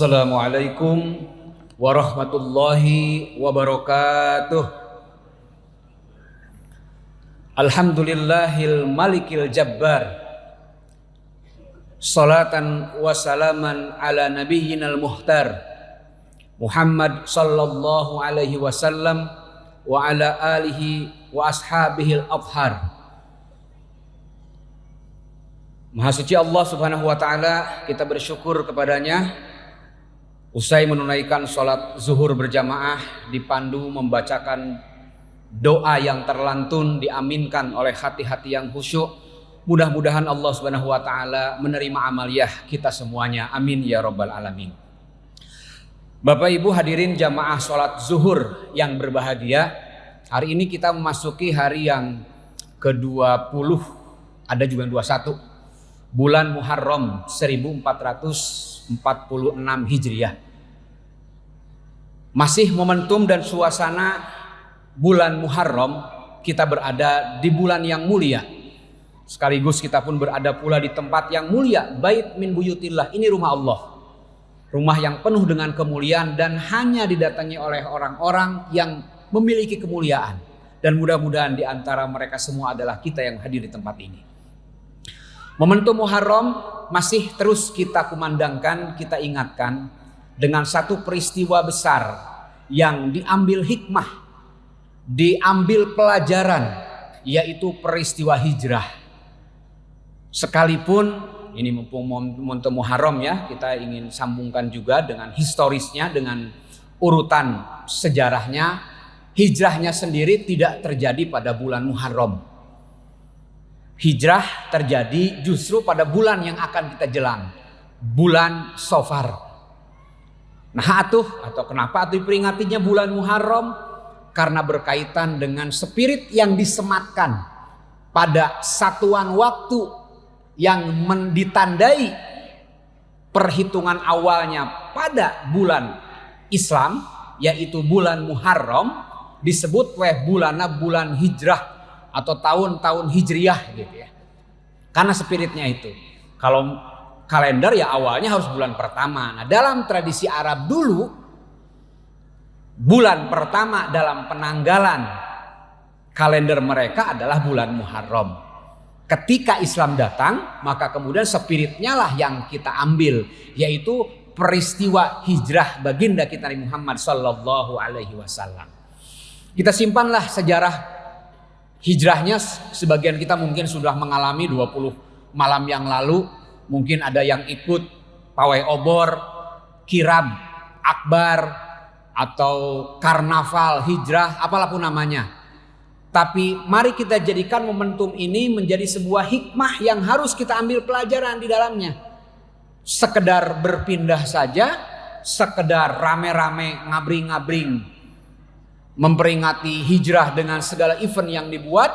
Assalamualaikum warahmatullahi wabarakatuh. Alhamdulillahil malikil jabbar. Salatan wa salaman ala nabiyyinal muhtar Muhammad sallallahu alaihi wasallam wa ala alihi wa ashabihil athhar. Maha suci Allah subhanahu wa ta'ala, kita bersyukur kepadanya. Usai menunaikan sholat zuhur berjamaah, dipandu membacakan doa yang terlantun, diaminkan oleh hati-hati yang khusyuk. Mudah-mudahan Allah subhanahu wa ta'ala menerima amaliyah kita semuanya. Amin ya rabbal alamin. Bapak ibu hadirin jamaah sholat zuhur yang berbahagia, hari ini kita memasuki hari yang ke-20, ada juga 21, bulan Muharram 1446 Hijriah. Masih momentum dan suasana bulan Muharram, kita berada di bulan yang mulia. Sekaligus kita pun berada pula di tempat yang mulia, Bait min buyutillah. Ini rumah Allah, rumah yang penuh dengan kemuliaan dan hanya didatangi oleh orang-orang yang memiliki kemuliaan. Dan mudah-mudahan di antara mereka semua adalah kita yang hadir di tempat ini. Momentum Muharram masih terus kita kumandangkan, kita ingatkan dengan satu peristiwa besar yang diambil hikmah, diambil pelajaran, yaitu peristiwa hijrah. Sekalipun ini mumpung momentum Muharram ya, kita ingin sambungkan juga dengan historisnya, dengan urutan sejarahnya. Hijrahnya sendiri tidak terjadi pada bulan Muharram. Hijrah terjadi justru pada bulan yang akan kita jelang, bulan Safar. Nah atau kenapa diperingatinya bulan Muharram? Karena berkaitan dengan spirit yang disematkan pada satuan waktu yang ditandai perhitungan awalnya pada bulan Islam, yaitu bulan Muharram, disebut bulan hijrah atau tahun-tahun hijriyah gitu ya. Karena spiritnya itu. Kalau kalender ya awalnya harus bulan pertama. Nah, dalam tradisi Arab dulu, bulan pertama dalam penanggalan kalender mereka adalah bulan Muharram. Ketika Islam datang, maka kemudian spiritnya lah yang kita ambil, yaitu peristiwa hijrah baginda kita Nabi Muhammad sallallahu alaihi wasallam. Kita simpanlah sejarah hijrahnya. Sebagian kita mungkin sudah mengalami 20 malam yang lalu. Mungkin ada yang ikut pawai obor, kirab, akbar, atau karnaval hijrah, apapun namanya. Tapi mari kita jadikan momentum ini menjadi sebuah hikmah yang harus kita ambil pelajaran di dalamnya. Sekedar berpindah saja, sekedar rame-rame ngabring-ngabring memperingati hijrah dengan segala event yang dibuat,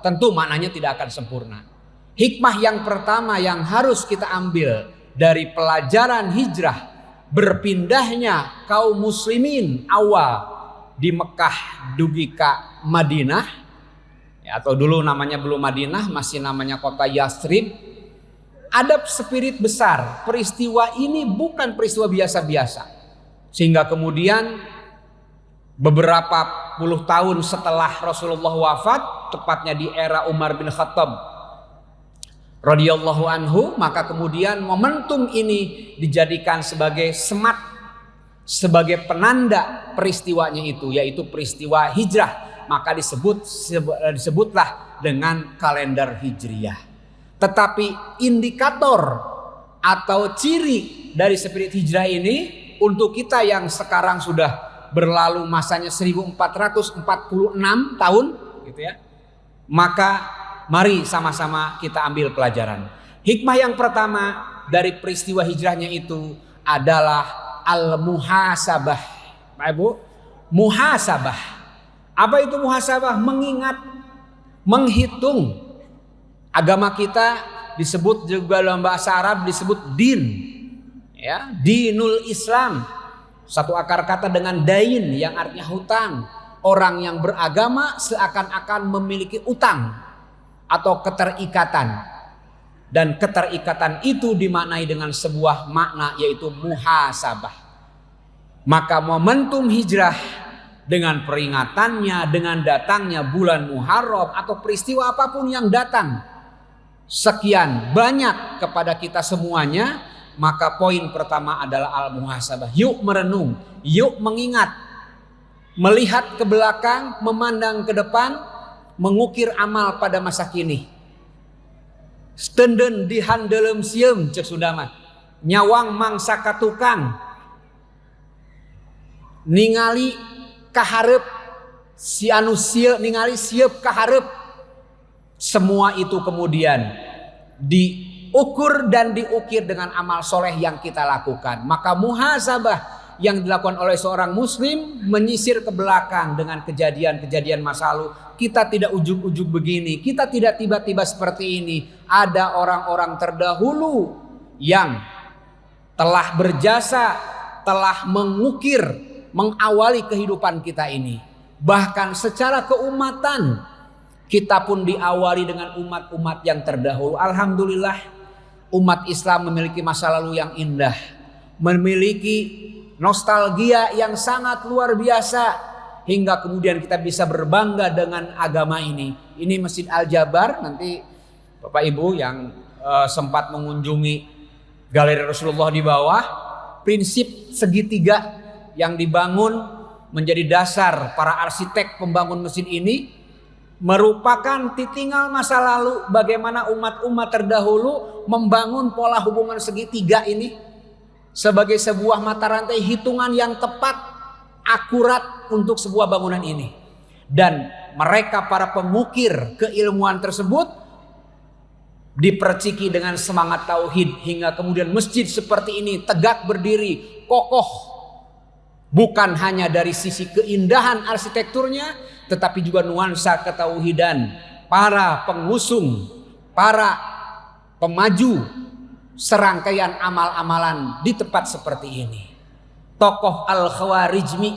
tentu maknanya tidak akan sempurna. Hikmah yang pertama yang harus kita ambil dari pelajaran hijrah, berpindahnya kaum muslimin awal di Mekah dugi ke Madinah, ya, atau dulu namanya belum Madinah, masih namanya kota Yathrib. Ada spirit besar. Peristiwa ini bukan peristiwa biasa-biasa. Sehingga kemudian beberapa puluh tahun setelah Rasulullah wafat, tepatnya di era Umar bin Khattab radhiyallahu anhu, maka kemudian momentum ini dijadikan sebagai semat, sebagai penanda peristiwanya itu, yaitu peristiwa hijrah. Maka disebutlah dengan kalender hijriyah. Tetapi indikator atau ciri dari spirit hijrah ini untuk kita yang sekarang sudah berlalu masanya 1446 tahun gitu ya, maka mari sama-sama kita ambil pelajaran. Hikmah yang pertama dari peristiwa hijrahnya itu adalah al-muhasabah. Pak Ibu, muhasabah. Apa itu muhasabah? Mengingat, menghitung. Agama kita disebut juga dalam bahasa Arab disebut din, ya, dinul Islam. Satu akar kata dengan dain yang artinya hutang. Orang yang beragama seakan-akan memiliki utang atau keterikatan. Dan keterikatan itu dimaknai dengan sebuah makna, yaitu muhasabah. Maka momentum hijrah dengan peringatannya, dengan datangnya bulan Muharram atau peristiwa apapun yang datang sekian banyak kepada kita semuanya, maka poin pertama adalah al-muhasabah. Yuk merenung, yuk mengingat, melihat ke belakang, memandang ke depan, mengukir amal pada masa kini. Stenden di handelem sieum cek sudama, nyawang mangsa katukang, ningali kaharep si anu sieu ningali sieup kaharep. Semua itu kemudian diukur dan diukir dengan amal soleh yang kita lakukan. Maka muhasabah yang dilakukan oleh seorang muslim menyisir ke belakang dengan kejadian-kejadian masa lalu. Kita tidak ujug-ujug begini, kita tidak tiba-tiba seperti ini. Ada orang-orang terdahulu yang telah berjasa, telah mengukir, mengawali kehidupan kita ini. Bahkan secara keumatan kita pun diawali dengan umat-umat yang terdahulu. Alhamdulillah, umat Islam memiliki masa lalu yang indah, memiliki nostalgia yang sangat luar biasa, hingga kemudian kita bisa berbangga dengan agama ini. Ini Masjid Al-Jabar. Nanti Bapak Ibu yang sempat mengunjungi Galeri Rasulullah di bawah, prinsip segitiga yang dibangun menjadi dasar para arsitek pembangun masjid ini merupakan titingal masa lalu bagaimana umat-umat terdahulu membangun pola hubungan segitiga ini sebagai sebuah mata rantai hitungan yang tepat, akurat untuk sebuah bangunan ini. Dan mereka para pengukir keilmuan tersebut diperciki dengan semangat tauhid hingga kemudian masjid seperti ini tegak berdiri kokoh, bukan hanya dari sisi keindahan arsitekturnya, tetapi juga nuansa ketauhidan para pengusung, para pemaju serangkaian amal-amalan di tempat seperti ini. Tokoh Al-Khawarizmi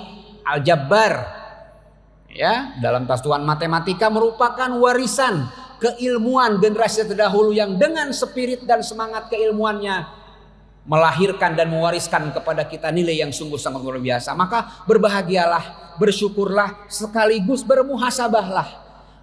Al-Jabbar, ya, dalam tafsiran matematika merupakan warisan keilmuan generasi terdahulu yang dengan spirit dan semangat keilmuannya melahirkan dan mewariskan kepada kita nilai yang sungguh sangat luar biasa. Maka berbahagialah, bersyukurlah, sekaligus bermuhasabahlah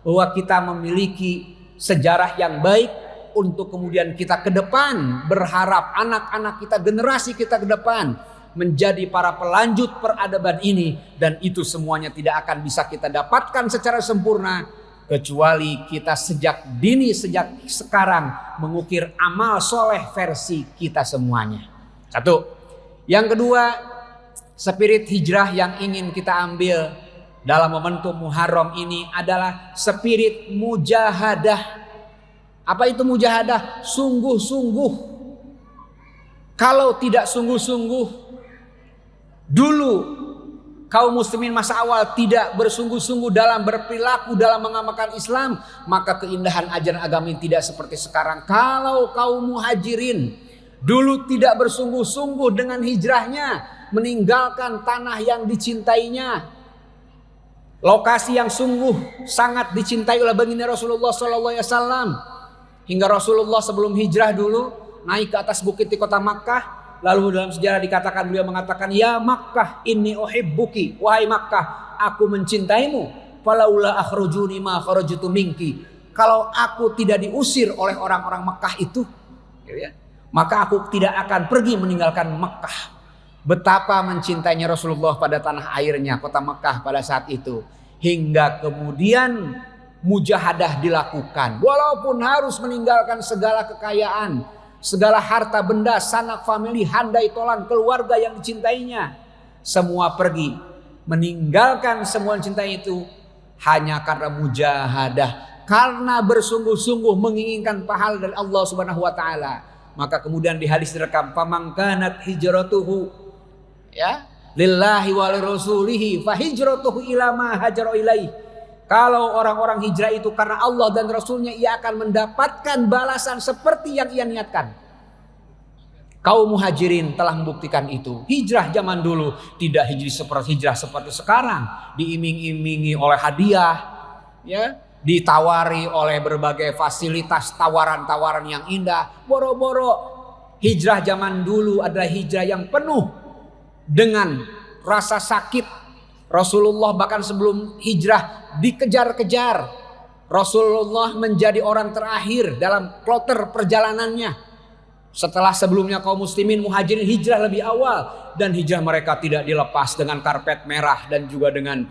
bahwa kita memiliki sejarah yang baik untuk kemudian kita ke depan berharap anak-anak kita, generasi kita ke depan menjadi para pelanjut peradaban ini. Dan itu semuanya tidak akan bisa kita dapatkan secara sempurna kecuali kita sejak dini, sejak sekarang mengukir amal soleh versi kita semuanya. Satu. Yang kedua, spirit hijrah yang ingin kita ambil dalam momentum Muharram ini adalah spirit mujahadah. Apa itu mujahadah? Sungguh-sungguh. Kalau tidak sungguh-sungguh, dulu kaum muslimin masa awal tidak bersungguh-sungguh dalam berperilaku, dalam mengamalkan Islam, maka keindahan ajaran agama ini tidak seperti sekarang. Kalau kaum muhajirin dulu tidak bersungguh-sungguh dengan hijrahnya, meninggalkan tanah yang dicintainya, lokasi yang sungguh sangat dicintai oleh baginda Rasulullah SAW, hingga Rasulullah sebelum hijrah dulu naik ke atas bukit di kota Makkah. Lalu dalam sejarah dikatakan, beliau mengatakan, ya Makkah inni uhibbuki, wahai Makkah aku mencintaimu, falaula akhrujuni ma kharajtu minki, kalau aku tidak diusir oleh orang-orang Makkah itu, maka aku tidak akan pergi meninggalkan Makkah. Betapa mencintainya Rasulullah pada tanah airnya, kota Makkah pada saat itu, hingga kemudian mujahadah dilakukan walaupun harus meninggalkan segala kekayaan, segala harta benda, sanak famili, handai tolan, keluarga yang dicintainya, semua pergi meninggalkan semua yang cintai itu hanya karena mujahadah, karena bersungguh-sungguh menginginkan pahala dari Allah Subhanahu wa taala. Maka kemudian di hadis direkam, faman kanat hijratuhu ya lillahi wa lirasulihi fa hijratuhu ila ma hajara ilaih. Kalau orang-orang hijrah itu karena Allah dan Rasulnya, ia akan mendapatkan balasan seperti yang ia niatkan. Kaum muhajirin telah membuktikan itu. Hijrah zaman dulu tidak hijrah seperti sekarang, diiming-imingi oleh hadiah, ya, ditawari oleh berbagai fasilitas, tawaran-tawaran yang indah. Boro-boro hijrah zaman dulu adalah hijrah yang penuh dengan rasa sakit. Rasulullah bahkan sebelum hijrah dikejar-kejar. Rasulullah menjadi orang terakhir dalam kloter perjalanannya. Setelah sebelumnya kaum muslimin muhajirin hijrah lebih awal, dan hijrah mereka tidak dilepas dengan karpet merah dan juga dengan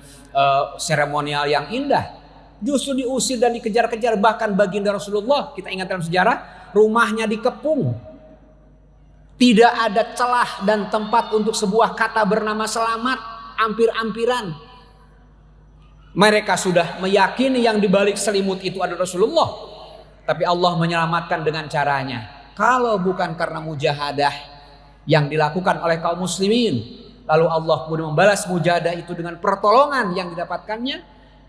seremonial yang indah. Justru diusir dan dikejar-kejar. Bahkan baginda Rasulullah, kita ingat dalam sejarah, rumahnya dikepung. Tidak ada celah dan tempat untuk sebuah kata bernama selamat, ampir-ampiran. Mereka sudah meyakini yang dibalik selimut itu adalah Rasulullah, tapi Allah menyelamatkan dengan caranya. Kalau bukan karena mujahadah yang dilakukan oleh kaum muslimin, lalu Allah kemudian membalas mujahadah itu dengan pertolongan yang didapatkannya,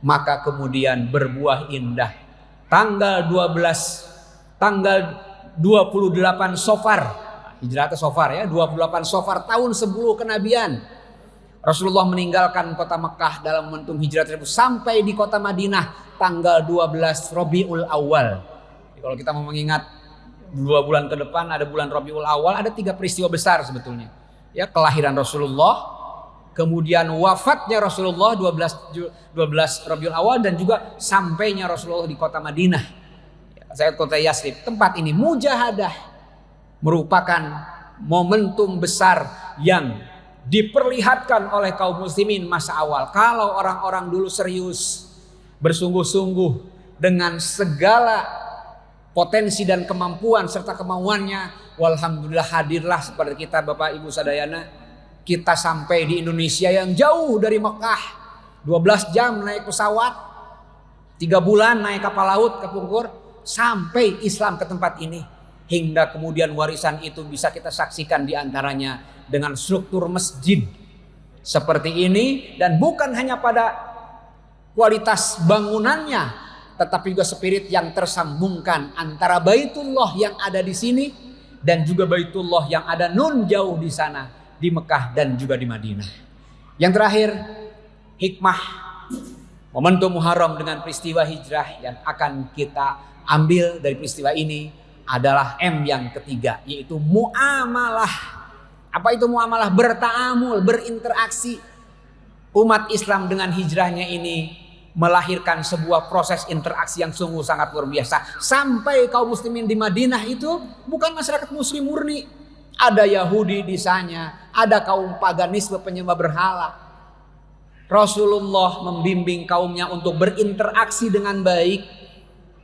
maka kemudian berbuah indah. Tanggal 28 Sofar, hijrah atau Sofar ya, 28 Sofar tahun 10 kenabian, Rasulullah meninggalkan kota Mekah dalam momentum hijrah tersebut sampai di kota Madinah tanggal 12 Rabiul Awal. Kalau kita mau mengingat 2 bulan ke depan, ada bulan Rabiul Awal, ada 3 peristiwa besar sebetulnya. Ya, kelahiran Rasulullah, kemudian wafatnya Rasulullah 12 Rabiul Awal, dan juga sampainya Rasulullah di kota Madinah. Ya, saya kota Yasrib. Tempat ini mujahadah merupakan momentum besar yang diperlihatkan oleh kaum muslimin masa awal. Kalau orang-orang dulu serius, bersungguh-sungguh dengan segala potensi dan kemampuan serta kemauannya, walhamdulillah hadirlah seperti kita Bapak Ibu Sadayana. Kita sampai di Indonesia yang jauh dari Mekah, 12 jam naik pesawat, 3 bulan naik kapal laut ke Pungkur, sampai Islam ke tempat ini. Hingga kemudian warisan itu bisa kita saksikan diantaranya dengan struktur masjid seperti ini. Dan bukan hanya pada kualitas bangunannya, tetapi juga spirit yang tersambungkan antara Baitullah yang ada di sini dan juga Baitullah yang ada nun jauh di sana, di Mekah dan juga di Madinah. Yang terakhir, hikmah momentum Muharram dengan peristiwa hijrah yang akan kita ambil dari peristiwa ini adalah M yang ketiga, yaitu muamalah. Apa itu muamalah? Bertaamul, berinteraksi. Umat Islam dengan hijrahnya ini melahirkan sebuah proses interaksi yang sungguh sangat luar biasa. Sampai kaum muslimin di Madinah itu bukan masyarakat muslim murni. Ada Yahudi di sana, ada kaum paganisme penyembah berhala. Rasulullah membimbing kaumnya untuk berinteraksi dengan baik.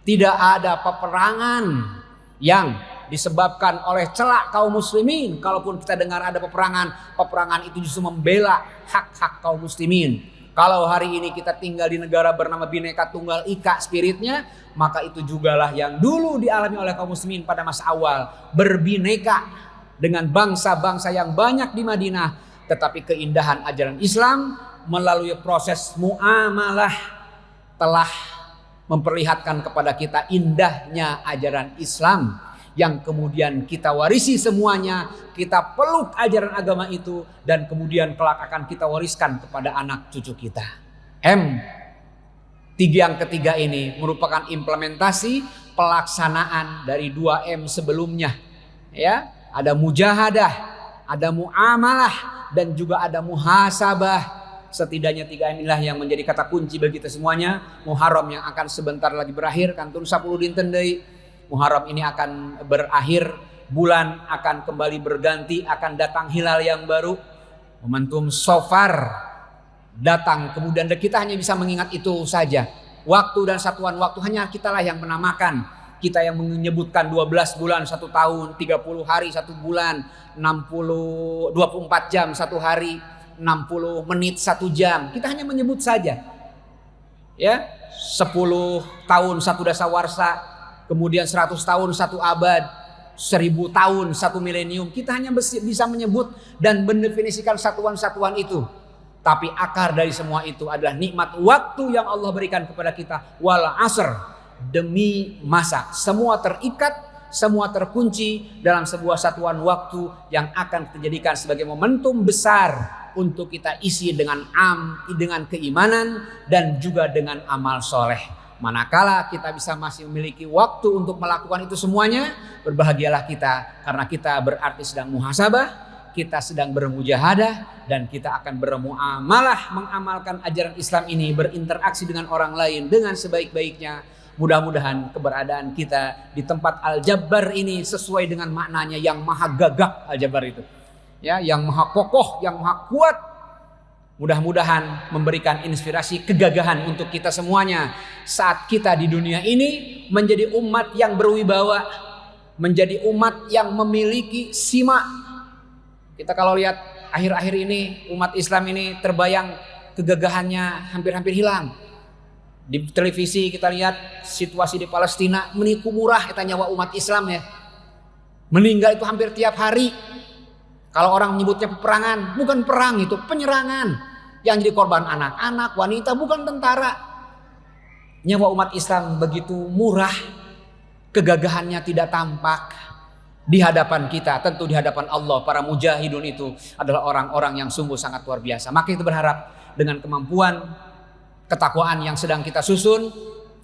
Tidak ada peperangan yang disebabkan oleh celak kaum muslimin. Kalaupun kita dengar ada peperangan itu justru membela hak-hak kaum muslimin. Kalau hari ini kita tinggal di negara bernama Bhinneka Tunggal Ika spiritnya, maka itu jugalah yang dulu dialami oleh kaum muslimin pada masa awal. Berbineka dengan bangsa-bangsa yang banyak di Madinah. Tetapi keindahan ajaran Islam melalui proses muamalah telah memperlihatkan kepada kita indahnya ajaran Islam, yang kemudian kita warisi semuanya, kita peluk ajaran agama itu, dan kemudian kelak akan kita wariskan kepada anak cucu kita. Yang ketiga ini merupakan implementasi pelaksanaan dari 2M sebelumnya. Ya, ada mujahadah, ada muamalah, dan juga ada muhasabah. Setidaknya 3M inilah yang menjadi kata kunci bagi kita semuanya. Muharram yang akan sebentar lagi berakhir, kantun 10 dinten deui. Muharram ini akan berakhir, bulan akan kembali berganti, akan datang hilal yang baru. Momentum Sofar datang, kemudian kita hanya bisa mengingat itu saja. Waktu dan satuan waktu hanya kitalah yang menamakan. Kita yang menyebutkan 12 bulan 1 tahun, 30 hari 1 bulan, 24 jam 1 hari, 60 menit 1 jam. Kita hanya menyebut saja. Ya, 10 tahun 1 dasawarsa, kemudian 100 tahun 1 abad, 1000 tahun 1 milenium. Kita hanya bisa menyebut dan mendefinisikan satuan-satuan itu. Tapi akar dari semua itu adalah nikmat waktu yang Allah berikan kepada kita. Wal asr, demi masa. Semua terikat, semua terkunci dalam sebuah satuan waktu yang akan kita jadikan sebagai momentum besar untuk kita isi dengan keimanan dan juga dengan amal soleh. Manakala kita bisa masih memiliki waktu untuk melakukan itu semuanya, berbahagialah kita karena kita berarti sedang muhasabah, kita sedang bermujahadah, dan kita akan bermuamalah mengamalkan ajaran Islam ini, berinteraksi dengan orang lain dengan sebaik-baiknya. Mudah-mudahan keberadaan kita di tempat Al-Jabbar ini sesuai dengan maknanya yang maha gagah Al-Jabbar itu. Ya, yang maha kokoh, yang maha kuat. Mudah-mudahan memberikan inspirasi kegagahan untuk kita semuanya saat kita di dunia ini menjadi umat yang berwibawa, menjadi umat yang memiliki simak. Kita kalau lihat akhir-akhir ini umat Islam ini terbayang kegagahannya hampir-hampir hilang. Di televisi kita lihat situasi di Palestina meniku murah kita nyawa umat Islam ya. Meninggal itu hampir tiap hari. Kalau orang menyebutnya peperangan, bukan perang itu, penyerangan. Yang jadi korban anak-anak, wanita, bukan tentara. Nyawa umat Islam begitu murah, kegagahannya tidak tampak di hadapan kita. Tentu di hadapan Allah, para mujahidun itu adalah orang-orang yang sungguh sangat luar biasa. Maka kita berharap dengan kemampuan, ketakwaan yang sedang kita susun,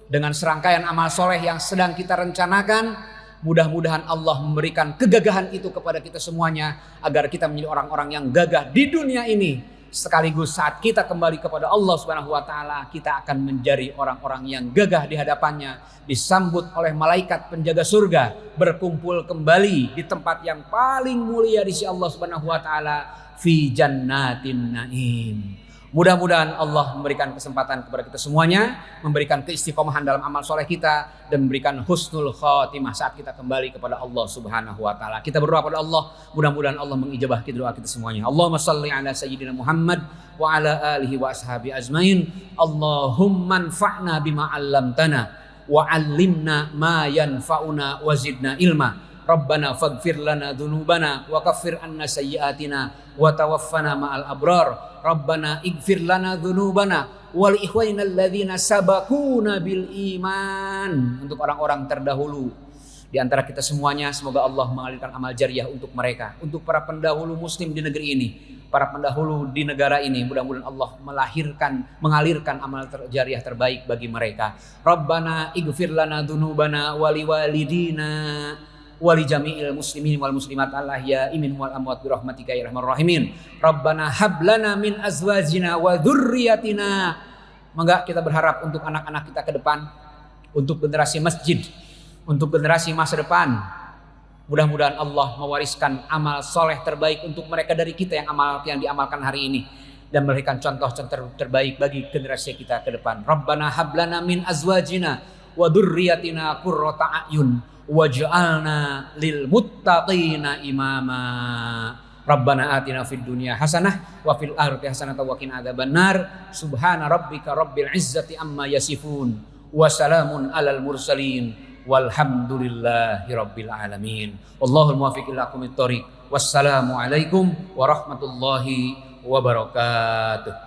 dengan serangkaian amal soleh yang sedang kita rencanakan, mudah-mudahan Allah memberikan kegagahan itu kepada kita semuanya agar kita menjadi orang-orang yang gagah di dunia ini. Sekaligus saat kita kembali kepada Allah Subhanahu wa taala, kita akan menjadi orang-orang yang gagah di hadapannya, disambut oleh malaikat penjaga surga, berkumpul kembali di tempat yang paling mulia di sisi Allah Subhanahu wa taala, fi jannatin naim. Mudah-mudahan Allah memberikan kesempatan kepada kita semuanya, memberikan keistiqomahan dalam amal soleh kita, dan memberikan husnul khotimah saat kita kembali kepada Allah Subhanahu wa taala. Kita berdoa kepada Allah, mudah-mudahan Allah mengijabah doa kita semuanya. Allahumma shalli ala sayyidina Muhammad wa ala alihi wa ashabi ajmain. Allahumma anfa'na bima 'allamtana wa 'allimna ma yanfa'una wa zidna ilma. Rabbana faghfir lana dzunubana wa kaffir anna sayyi'atina wa tawaffana ma'al abrar. Rabbana ighfir lana dzunubana wal ikhwanina alladzina sabaquna bil iman. Untuk orang-orang terdahulu di antara kita semuanya, semoga Allah mengalirkan amal jariah untuk mereka, untuk para pendahulu muslim di negeri ini, para pendahulu di negara ini. Mudah-mudahan Allah mengalirkan amal jariah terbaik bagi mereka. Rabbana ighfir lana dzunubana wali walidina wali jami'il muslimin wal muslimat al-ahya'i minhum wal amwat bi rahmatika ya arhamar rahimin. Rabbana hab lana min azwajina wa dzurriyyatina. Maka kita berharap untuk anak-anak kita ke depan, untuk generasi masjid, untuk generasi masa depan. Mudah-mudahan Allah mewariskan amal soleh terbaik untuk mereka dari kita yang diamalkan hari ini, dan memberikan contoh-contoh terbaik bagi generasi kita ke depan. Rabbana hab lana min azwajina wa dzurriyyatina qurrata a'yun waj'alna lil muttaqina imama. Rabbana atina fid dunya hasanah wa fil akhirati hasanah wa qina adzabannar. Subhana rabbika rabbil izzati amma yasifun wa salamun alal mursalin walhamdulillahi rabbil alamin. Wallahul muwaffiq ila aqwamit thoriq. Wassalamu alaikum warahmatullahi wabarakatuh.